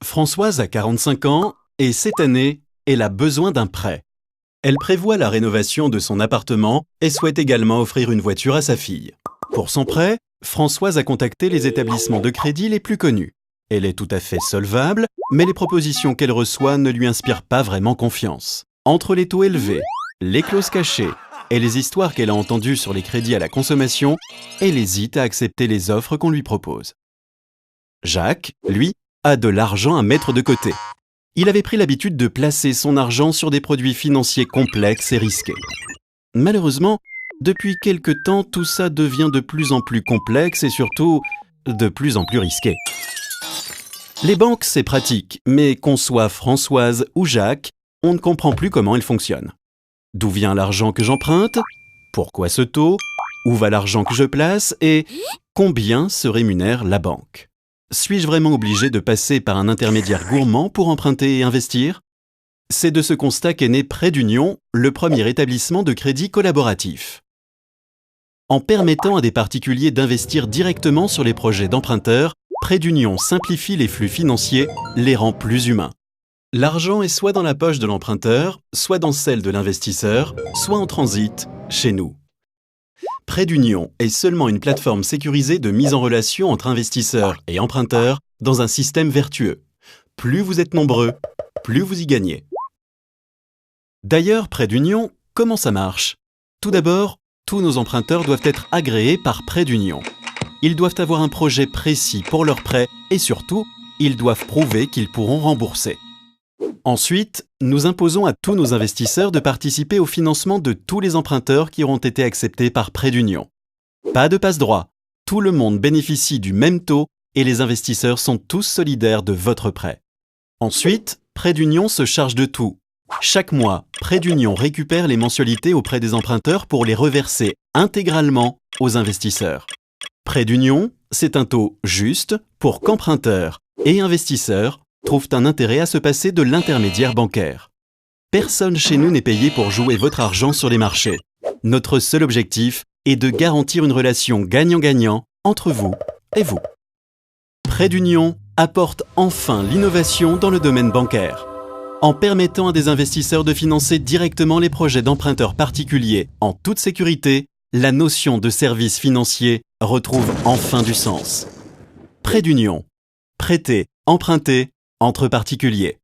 Françoise a 45 ans et cette année, elle a besoin d'un prêt. Elle prévoit la rénovation de son appartement et souhaite également offrir une voiture à sa fille. Pour son prêt, Françoise a contacté les établissements de crédit les plus connus. Elle est tout à fait solvable, mais les propositions qu'elle reçoit ne lui inspirent pas vraiment confiance. Entre les taux élevés, les clauses cachées et les histoires qu'elle a entendues sur les crédits à la consommation, elle hésite à accepter les offres qu'on lui propose. Jacques, lui, a de l'argent à mettre de côté. Il avait pris l'habitude de placer son argent sur des produits financiers complexes et risqués. Malheureusement, depuis quelque temps, tout ça devient de plus en plus complexe et surtout de plus en plus risqué. Les banques, c'est pratique, mais qu'on soit Françoise ou Jacques, on ne comprend plus comment elles fonctionnent. D'où vient l'argent que j'emprunte? Pourquoi ce taux? Où va l'argent que je place? Et combien se rémunère la banque? Suis-je vraiment obligé de passer par un intermédiaire gourmand pour emprunter et investir? C'est de ce constat qu'est né Prêt d'Union, le premier établissement de crédit collaboratif. En permettant à des particuliers d'investir directement sur les projets d'emprunteurs, Prêt d'Union simplifie les flux financiers, les rend plus humains. L'argent est soit dans la poche de l'emprunteur, soit dans celle de l'investisseur, soit en transit chez nous. Prêt d'Union est seulement une plateforme sécurisée de mise en relation entre investisseurs et emprunteurs dans un système vertueux. Plus vous êtes nombreux, plus vous y gagnez. D'ailleurs, Prêt d'Union, comment ça marche? Tout d'abord, tous nos emprunteurs doivent être agréés par Prêt d'Union. Ils doivent avoir un projet précis pour leur prêt et surtout, ils doivent prouver qu'ils pourront rembourser. Ensuite, nous imposons à tous nos investisseurs de participer au financement de tous les emprunteurs qui auront été acceptés par Prêt d'Union. Pas de passe-droit, tout le monde bénéficie du même taux et les investisseurs sont tous solidaires de votre prêt. Ensuite, Prêt d'Union se charge de tout. Chaque mois, Prêt d'Union récupère les mensualités auprès des emprunteurs pour les reverser intégralement aux investisseurs. Prêt d'Union, c'est un taux juste pour qu'emprunteurs et investisseurs trouvent un intérêt à se passer de l'intermédiaire bancaire. Personne chez nous n'est payé pour jouer votre argent sur les marchés. Notre seul objectif est de garantir une relation gagnant-gagnant entre vous et vous. Prêt d'Union apporte enfin l'innovation dans le domaine bancaire. En permettant à des investisseurs de financer directement les projets d'emprunteurs particuliers en toute sécurité, la notion de service financier retrouve enfin du sens. Prêt d'Union. Prêter, emprunter, entre particuliers.